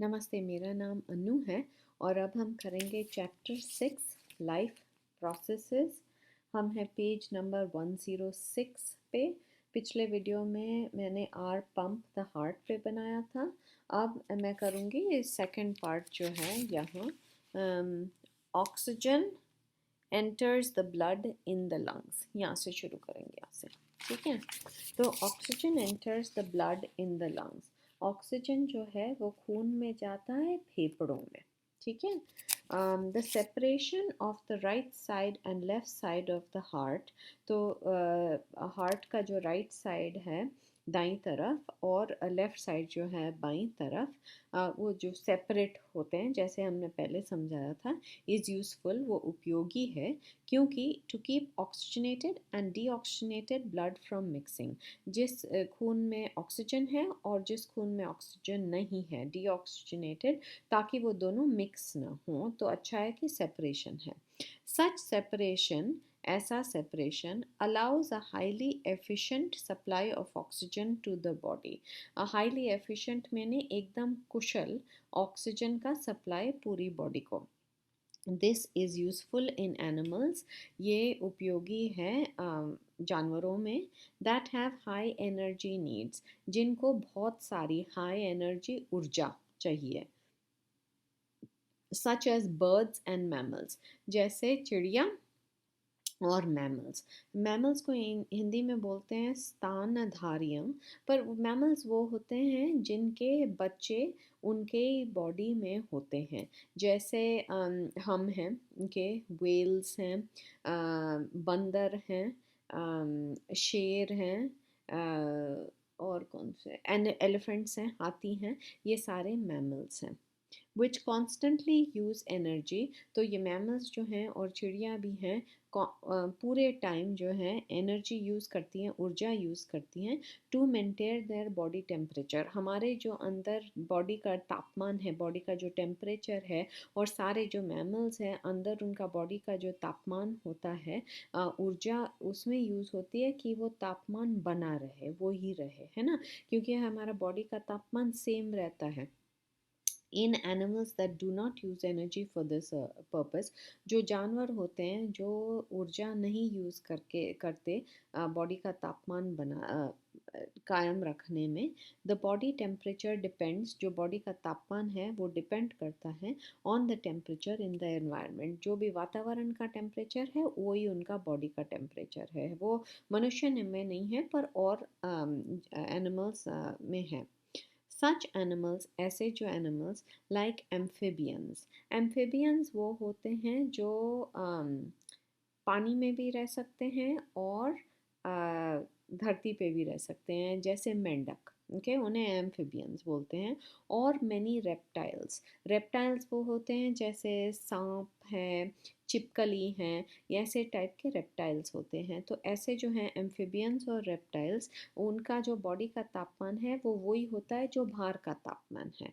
नमस्ते, मेरा नाम अनु है और अब हम करेंगे चैप्टर 6 लाइफ प्रोसेसेस। हम हैं पेज नंबर 106 पे। पिछले वीडियो में मैंने आर पंप द हार्ट पे बनाया था। अब मैं करूँगी सेकंड पार्ट जो है यहाँ, oxygen enters the blood in the lungs. यहाँ से शुरू करेंगे, यहाँ से, ठीक है। तो oxygen enters the blood in the lungs. Oxygen जो है वो खून में जाता है फेफड़ों में, ठीक है। The separation of the right side and left side of the heart. तो हार्ट का जो राइट साइड है दाईं तरफ और लेफ़्ट साइड जो है बाईं तरफ, वो जो सेपरेट होते हैं जैसे हमने पहले समझाया था, इज़ यूज़फुल, वो उपयोगी है क्योंकि to keep oxygenated and deoxygenated blood from mixing. जिस खून में ऑक्सीजन है और जिस खून में ऑक्सीजन नहीं है, डीऑक्सीजनेटेड, ताकि वो दोनों मिक्स ना हो, तो अच्छा है कि सेपरेशन है। सच सेपरेशन, ऐसा separation allows a highly efficient supply of oxygen to the body. Highly efficient मैंने एकदम कुशल ऑक्सीजन का सप्लाई पूरी बॉडी को। This is useful in animals, ये उपयोगी है जानवरों में। That have high energy needs, जिनको बहुत सारी हाई एनर्जी ऊर्जा चाहिए। Such as birds and mammals, जैसे चिड़िया और मैमल्स। मैमल्स को हिंदी में बोलते हैं स्तनधारियों, पर मैमल्स वो होते हैं जिनके बच्चे उनके बॉडी में होते हैं। जैसे हम हैं, उनके वेल्स हैं, बंदर हैं, शेर हैं, और कौन से एलिफेंट्स हैं, हाथी हैं, ये सारे मैमल्स हैं। विच कॉन्स्टेंटली यूज़ एनर्जी। तो ये मैमल्स जो हैं और चिड़िया भी हैं, पूरे टाइम जो है एनर्जी यूज़ करती हैं, ऊर्जा यूज़ करती हैं to maintain their body temperature. हमारे जो अंदर बॉडी का तापमान है, बॉडी का जो टेम्परेचर है, और सारे जो मैमल्स हैं अंदर उनका बॉडी का जो तापमान होता है, ऊर्जा उसमें यूज़ होती है कि वो तापमान बना रहे, वो ही रहे, है ना, क्योंकि हमारा बॉडी का तापमान सेम रहता है। In animals that do not use energy for this purpose, जो जानवर होते हैं जो ऊर्जा नहीं यूज़ करते बॉडी का तापमान कायम रखने में, द बॉडी टेम्परेचर डिपेंड्स, जो बॉडी का तापमान है वो डिपेंड करता है on the temperature in the environment. जो भी वातावरण का टेम्परेचर है वही उनका बॉडी का टेम्परेचर है। वो मनुष्य में नहीं है पर और एनिमल्स में है। सच एनिमल्स, ऐसे जो एनिमल्स, लाइक एम्फिबियंस। एम्फिबियंस वो होते हैं जो पानी में भी रह सकते हैं और धरती पे भी रह सकते हैं, जैसे मेंढक, ओके, उन्हें एम्फिबियंस बोलते हैं। और मैनी रेप्टाइल्स, रेप्टाइल्स वो होते हैं जैसे सांप है, छिपकली हैं, ये ऐसे टाइप के रेप्टाइल्स होते हैं। तो ऐसे जो हैं एम्फिबियंस और रेप्टाइल्स, उनका जो बॉडी का तापमान है वो वही होता है जो बाहर का तापमान है।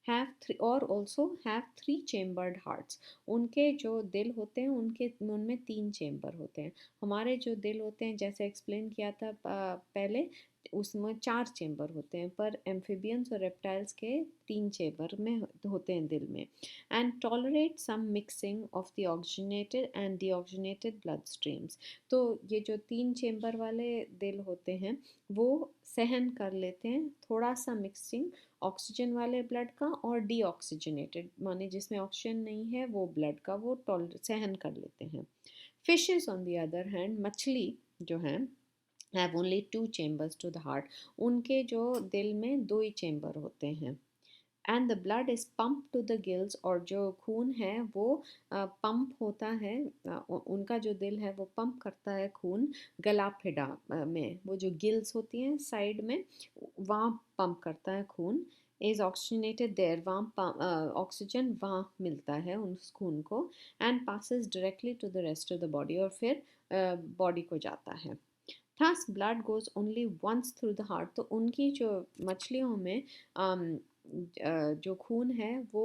हैव थ्री, और ऑल्सो हैव 3 चेम्बर्ड हार्ट्स। उनके जो दिल होते हैं उनमें 3 चेम्बर होते हैं। हमारे जो दिल होते हैं, जैसे एक्सप्लेन किया था पहले, उसमें 4 चेम्बर होते हैं, पर एम्फिबियंस और रेप्टाइल्स के 3 चेम्बर में होते हैं दिल में। And tolerate some mixing of the oxygenated and deoxygenated blood streams. तो ये जो 3 चेम्बर वाले दिल होते हैं वो सहन कर लेते हैं थोड़ा सा मिक्सिंग ऑक्सीजन वाले ब्लड का और डीऑक्सीजनेटेड, माने जिसमें ऑक्सीजन नहीं है वो ब्लड का, वो सहन कर लेते हैं। Fishes on the other hand, मछली जो है, have only 2 chambers to the heart. उनके जो दिल में 2 ही चेम्बर होते हैं। And the blood is pump to the gills, और जो खून है वो पंप होता है, उनका जो दिल है वो पंप करता है खून गलाफेडा में, वो जो गिल्स होती हैं साइड में, वहाँ पंप करता है खून। इज़ ऑक्सीजनेटेड देयर, वहाँ ऑक्सीजन वहाँ मिलता है उस खून को। And passes directly to the rest of the body, और फिर बॉडी को जाता है। Thus blood goes only once through the heart. तो उनकी जो मछलियों में जो खून है वो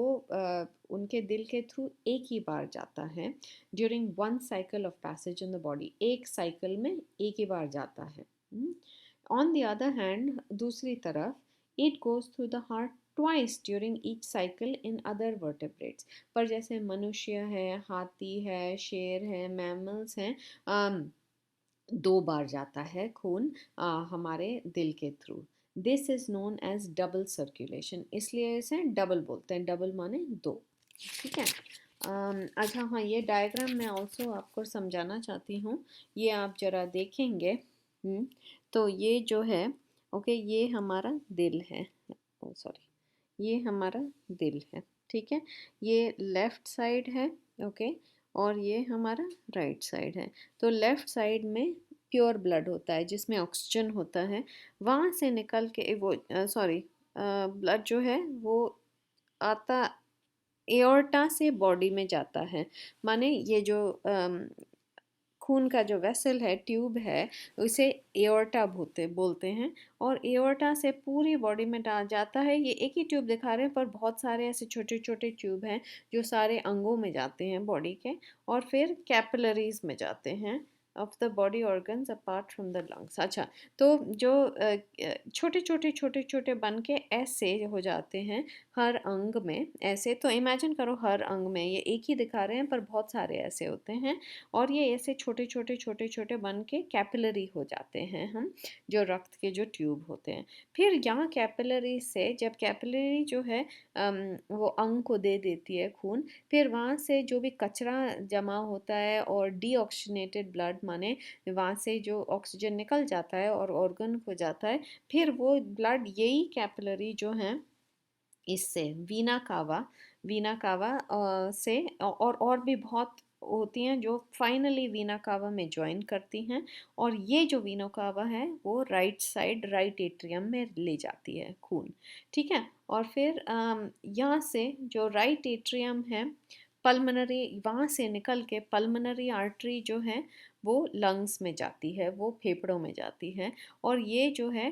उनके दिल के थ्रू एक ही बार जाता है। During one cycle of passage in the body, एक साइकिल में एक ही बार जाता है। ऑन द अदर हैंड, दूसरी तरफ, it goes through the heart twice during each cycle in other vertebrates. पर जैसे मनुष्य है, हाथी है, शेर है, मैमल्स हैं, 2 बार जाता है खून हमारे दिल के through. This is known as double circulation, इसलिए इसे डबल बोलते हैं। डबल माने 2। ठीक है। अच्छा हाँ, ये डायग्राम मैं ऑल्सो आपको समझाना चाहती हूँ। ये आप जरा देखेंगे। तो ये जो है, ओके, ये हमारा दिल है। ओ सॉरी, ये हमारा दिल है। ठीक है, ये लेफ्ट साइड है। ओके, और ये हमारा राइट साइड है। तो लेफ्ट साइड में प्योर ब्लड होता है जिसमें ऑक्सीजन होता है। वहाँ से निकल के वो सॉरी, ब्लड जो है वो आता एओर्टा से बॉडी में जाता है। माने ये जो खून का जो वेसल है, ट्यूब है, उसे एओर्टा बोलते हैं। और एओर्टा से पूरी बॉडी में जाता है। ये एक ही ट्यूब दिखा रहे हैं पर बहुत सारे ऐसे छोटे छोटे ट्यूब हैं जो सारे अंगों में जाते हैं बॉडी के, और फिर कैपिलरीज में जाते हैं of the body organs apart from the lungs. अच्छा, तो जो छोटे छोटे छोटे छोटे बन के ऐसे हो जाते हैं हर अंग में। ऐसे तो इमेजिन करो, हर अंग में, ये एक ही दिखा रहे हैं पर बहुत सारे ऐसे होते हैं। और ये ऐसे छोटे छोटे छोटे छोटे बन के कैपिलरी हो जाते हैं हम, जो रक्त के जो ट्यूब होते हैं। फिर यहाँ कैपिलरी से, जब कैपिलरी जो है वो अंग को दे देती है खून, फिर वहाँ से जो भी कचरा जमा होता है और डीऑक्सीजनेटेड ब्लड माने वहाँ से जो ऑक्सीजन निकल जाता है और ऑर्गन को जाता है, फिर वो ब्लड यही कैपिलरी जो है इससे वीना कावा से और भी बहुत होती हैं जो फाइनली वीना कावा में ज्वाइन करती हैं। और ये जो वीना कावा है वो राइट साइड, राइट एट्रियम में ले जाती है खून। ठीक है, और फिर यहाँ से जो राइट एट्रियम है, पल्मनरी, वहाँ से निकल के पल्मनरी आर्टरी जो है वो लंग्स में जाती है, वो फेफड़ों में जाती है। और ये जो है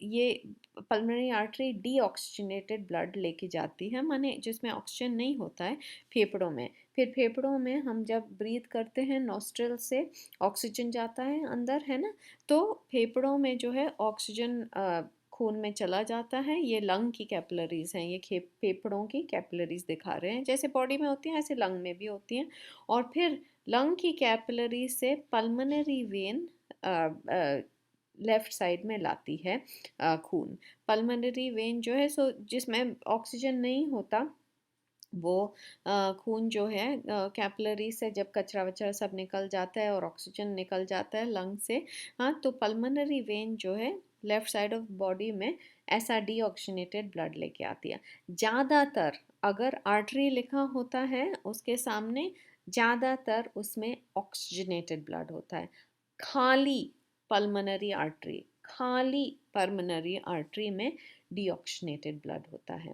ये पल्मोनरी आर्टरी डीऑक्सीजनेटेड ब्लड लेके जाती है, माने जिसमें ऑक्सीजन नहीं होता है, फेफड़ों में। फिर फेफड़ों में हम जब ब्रीथ करते हैं नॉस्ट्रल से, ऑक्सीजन जाता है अंदर, है ना। तो फेफड़ों में जो है ऑक्सीजन खून में चला जाता है। ये लंग की कैपिलरीज हैं, ये फेफड़ों की कैपिलरीज दिखा रहे हैं। जैसे बॉडी में होती हैं ऐसे लंग में भी होती हैं। और फिर लंग की कैपिलरी से पल्मोनरी वेन लेफ्ट साइड में लाती है खून। पल्मोनरी वेन जो है, सो जिसमें ऑक्सीजन नहीं होता, वो खून जो है कैपिलरी से जब कचरा वचरा सब निकल जाता है और ऑक्सीजन निकल जाता है लंग से, हाँ, तो पल्मोनरी वेन जो है लेफ्ट साइड ऑफ बॉडी में ऐसा डीऑक्सीजनेटेड ब्लड लेके आती है। ज़्यादातर, अगर आर्टरी लिखा होता है उसके सामने, ज़्यादातर उसमें ऑक्सीजनेटेड ब्लड होता है। खाली पल्मोनरी आर्टरी, खाली पल्मोनरी आर्टरी में डीऑक्सीजनेटेड ब्लड होता है।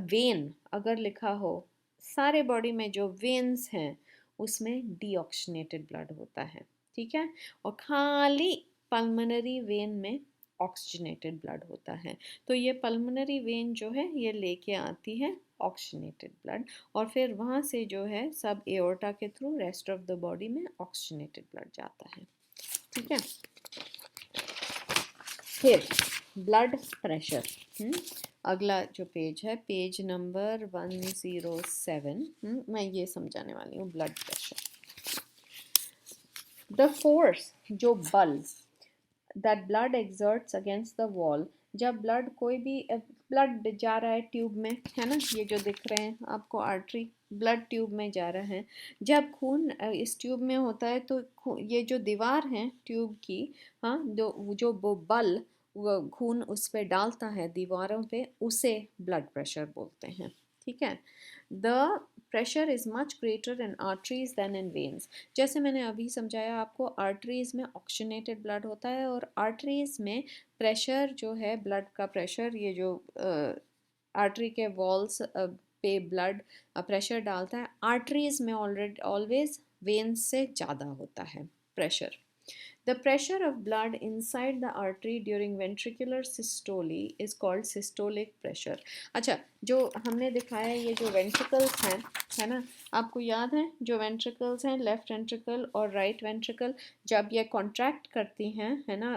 वेन अगर लिखा हो, सारे बॉडी में जो वेन्स हैं उसमें डीऑक्सीजनेटेड ब्लड होता है। ठीक है, और खाली पल्मोनरी वेन में ऑक्सीजनेटेड ब्लड होता है। तो ये पल्मोनरी वेन जो है ये लेके आती है ऑक्सीजनेटेड ब्लड, और फिर वहाँ से जो है सब एओर्टा के through rest of the body में ऑक्सीजनेटेड ब्लड जाता है। ठीक है, फिर ब्लड प्रेशर। अगला जो पेज है, पेज नंबर 107, मैं ये समझाने वाली हूँ ब्लड प्रेशर। द फोर्स, जो बल, that blood exerts against the wall, जब ब्लड, कोई भी ब्लड जा रहा है ट्यूब में, है ना, ये जो दिख रहे हैं आपको आर्टरी, ब्लड ट्यूब में जा रहा है। जब खून इस ट्यूब में होता है तो ये जो दीवार है ट्यूब की, हाँ, जो वो बल वो खून उस पर डालता है दीवारों पे, उसे ब्लड प्रेशर बोलते हैं। ठीक है, the pressure is much greater in arteries than in veins. जैसे मैंने अभी समझाया आपको, आर्टरीज में ऑक्सीजनेटेड ब्लड होता है और आर्टरीज में प्रेशर जो है, ब्लड का प्रेशर, ये जो आर्टरी के वॉल्स पे ब्लड प्रेशर डालता है, आर्टरीज में ऑलरेडी ऑलवेज वेन्स से ज़्यादा होता है pressure. The pressure of blood inside the artery during ventricular systole is called systolic pressure. अच्छा, जो हमने दिखाया है ये जो वेंट्रिकल्स हैं, है ना, आपको याद है जो वेंट्रिकल्स हैं, लेफ्ट वेंट्रिकल और राइट वेंट्रिकल, जब ये कॉन्ट्रैक्ट करती हैं, है ना,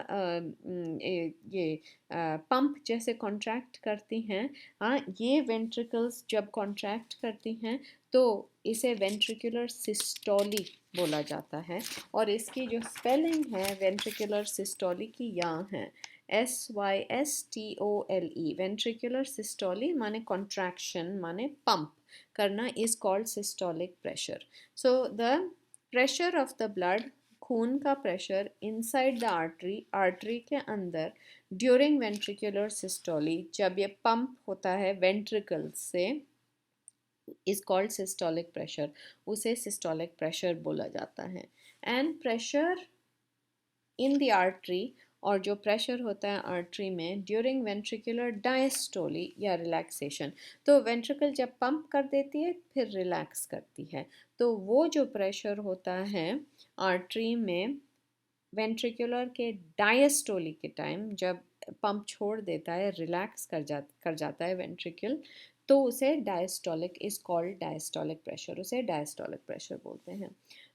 ये पंप जैसे कॉन्ट्रैक्ट करती हैं, हाँ, ये वेंट्रिकल्स जब कॉन्ट्रैक्ट करती हैं तो इसे वेंट्रिकुलर सिस्टोली बोला जाता है। और इसकी जो स्पेलिंग है वेंट्रिकुलर सिस्टोली की यहाँ है, SYSTOLE। वेंट्रिकुलर सिस्टोली माने कॉन्ट्रैक्शन, माने पंप करना, is called systolic pressure. So the pressure of the blood, खून का pressure inside the artery, artery के अंदर, ड्यूरिंग वेंट्रिकुलर सिस्टोली, जब ये पंप होता है वेंट्रिकल से, इज कॉल्ड सिस्टोलिक प्रेशर, उसे सिस्टोलिक प्रेशर बोला जाता है। And pressure in the artery, और जो प्रेशर होता है आर्टरी में ड्यूरिंग वेंट्रिकुलर डायस्टोली या रिलैक्सेशन, तो वेंट्रिकल जब पंप कर देती है फिर रिलैक्स करती है, तो वो जो प्रेशर होता है आर्टरी में वेंट्रिकुलर के डायस्टोली के टाइम, जब पंप छोड़ देता है, रिलैक्स कर जाता है वेंट्रिकल, तो उसे diastolic, is called diastolic pressure, उसे डायस्टोलिक प्रेशर बोलते हैं।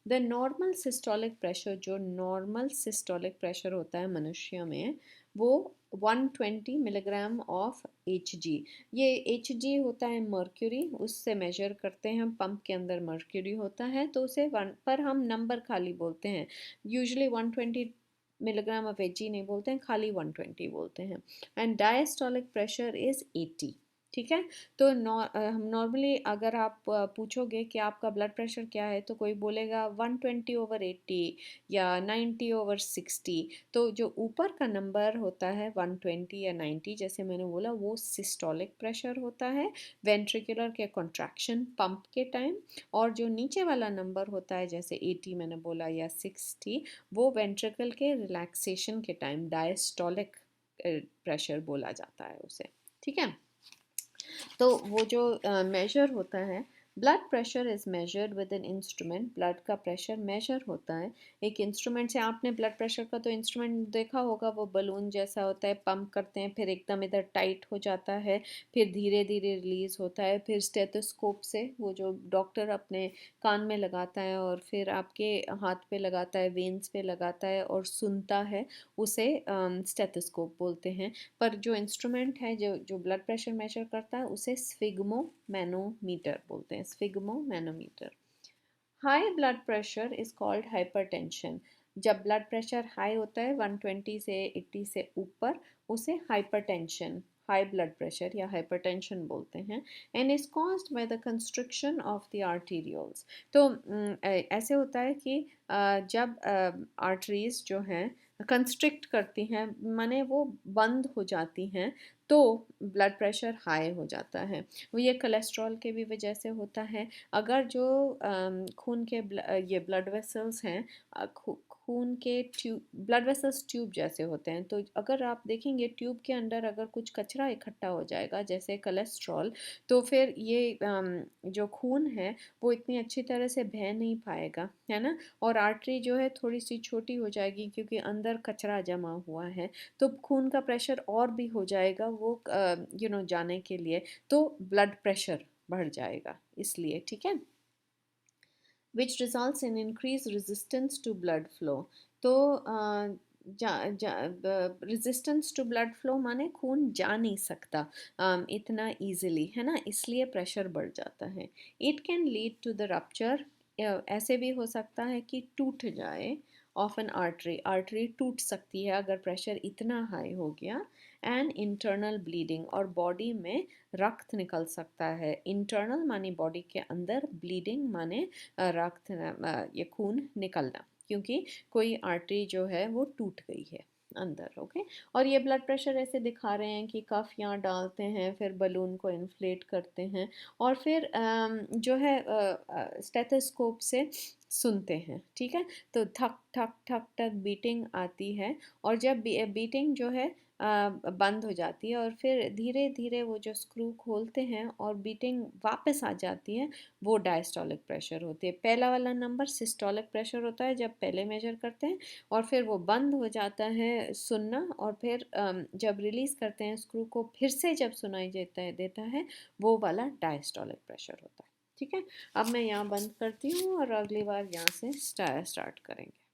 द नॉर्मल सिस्टोलिक प्रेशर, जो नॉर्मल सिस्टोलिक प्रेशर होता है मनुष्य में, वो 120 मिलीग्राम ऑफ Hg, ये Hg होता है मर्क्यूरी, उससे मेजर करते हैं हम, पंप के अंदर मर्क्यूरी होता है तो उसे वन पर हम नंबर खाली बोलते हैं, यूजुअली 120 मिलीग्राम ऑफ Hg नहीं बोलते हैं, खाली 120 बोलते हैं। And diastolic pressure is 80। ठीक है, तो हम नॉर्मली अगर आप पूछोगे कि आपका ब्लड प्रेशर क्या है, तो कोई बोलेगा 120/80 या 90/60, तो जो ऊपर का नंबर होता है 120 या 90, जैसे मैंने बोला, वो सिस्टोलिक प्रेशर होता है वेंट्रिकुलर के कॉन्ट्रैक्शन पंप के टाइम, और जो नीचे वाला नंबर होता है जैसे 80 मैंने बोला या 60, वो वेंट्रिकल के रिलैक्सेशन के टाइम डायस्टोलिक प्रेशर बोला जाता है उसे। ठीक है, तो वो जो मेजर होता है, blood pressure is measured with an instrument, blood का प्रेशर मेजर होता है एक इंस्ट्रूमेंट से। आपने ब्लड प्रेशर का तो इंस्ट्रूमेंट देखा होगा, वो बलून जैसा होता है, पंप करते हैं, फिर एकदम इधर टाइट हो जाता है, फिर धीरे धीरे रिलीज़ होता है, फिर स्टेथोस्कोप से वो जो डॉक्टर अपने कान में लगाता है और फिर आपके हाथ पे लगाता है, वेन्स पे लगाता है और सुनता है, उसे स्टेथोस्कोप बोलते हैं। पर जो इंस्ट्रूमेंट है जो जो ब्लड प्रेशर मेजर करता है, उसे स्फिग्मो मैनोमीटर बोलते हैं, sphygmomanometer. High blood pressure is called hypertension, जब ब्लड प्रेशर हाई होता है 120 से 80 से ऊपर, उसे हाइपरटेंशन, हाई ब्लड प्रेशर या हाइपरटेंशन बोलते हैं। And is caused by the construction of the arterioles, तो ऐसे होता है कि जब आर्टरीज जो हैं कंस्ट्रिक्ट करती हैं, माने वो बंद हो जाती हैं, तो ब्लड प्रेशर हाई हो जाता है। वो ये कोलेस्ट्रॉल के भी वजह से होता है। अगर जो खून के ये ब्लड वेसल्स हैं, खून के ट्यूब, ब्लड वेसल्स ट्यूब जैसे होते हैं, तो अगर आप देखेंगे ट्यूब के अंदर अगर कुछ कचरा इकट्ठा हो जाएगा जैसे कोलेस्ट्रॉल, तो फिर ये जो खून है वो इतनी अच्छी तरह से बह नहीं पाएगा, है ना, और आर्टरी जो है थोड़ी सी छोटी हो जाएगी क्योंकि अंदर कचरा जमा हुआ है, तो खून का प्रेशर और भी हो जाएगा वो जाने के लिए, तो ब्लड प्रेशर बढ़ जाएगा इसलिए। ठीक है, which results in increased resistance to blood flow, तो रेजिस्टेंस टू ब्लड फ्लो माने खून जा नहीं सकता इतना इजीली, है ना, इसलिए प्रेशर बढ़ जाता है। It can lead to the rupture, ऐसे भी हो सकता है कि टूट जाए ऑफ एन आर्टरी, आर्टरी टूट सकती है अगर प्रेशर इतना हाई हो गया। एंड इंटरनल ब्लीडिंग, और बॉडी में रक्त निकल सकता है, इंटरनल माने बॉडी के अंदर, ब्लीडिंग माने रक्त, ये खून निकलना, क्योंकि कोई आर्टरी जो है वो टूट गई है अंदर। ओके, और ये ब्लड प्रेशर ऐसे दिखा रहे हैं कि कफ यहाँ डालते हैं, फिर बलून को इन्फ्लेट करते हैं, और फिर जो है स्टेथोस्कोप से सुनते हैं, ठीक है। तो ठक ठक ठक ठक बीटिंग आती है, और जब बीटिंग जो है बंद हो जाती है, और फिर धीरे धीरे वो जो स्क्रू खोलते हैं और बीटिंग वापस आ जाती है, वो डायस्टोलिक प्रेशर होती है। पहला वाला नंबर सिस्टोलिक प्रेशर होता है जब पहले मेजर करते हैं, और फिर वो बंद हो जाता है सुनना, और फिर जब रिलीज़ करते हैं स्क्रू को, फिर से जब सुनाई देता है वो वाला डायस्टोलिक प्रेशर होता है, ठीक है। अब मैं यहाँ बंद करती हूँ और अगली बार यहाँ से स्टार्ट करेंगे।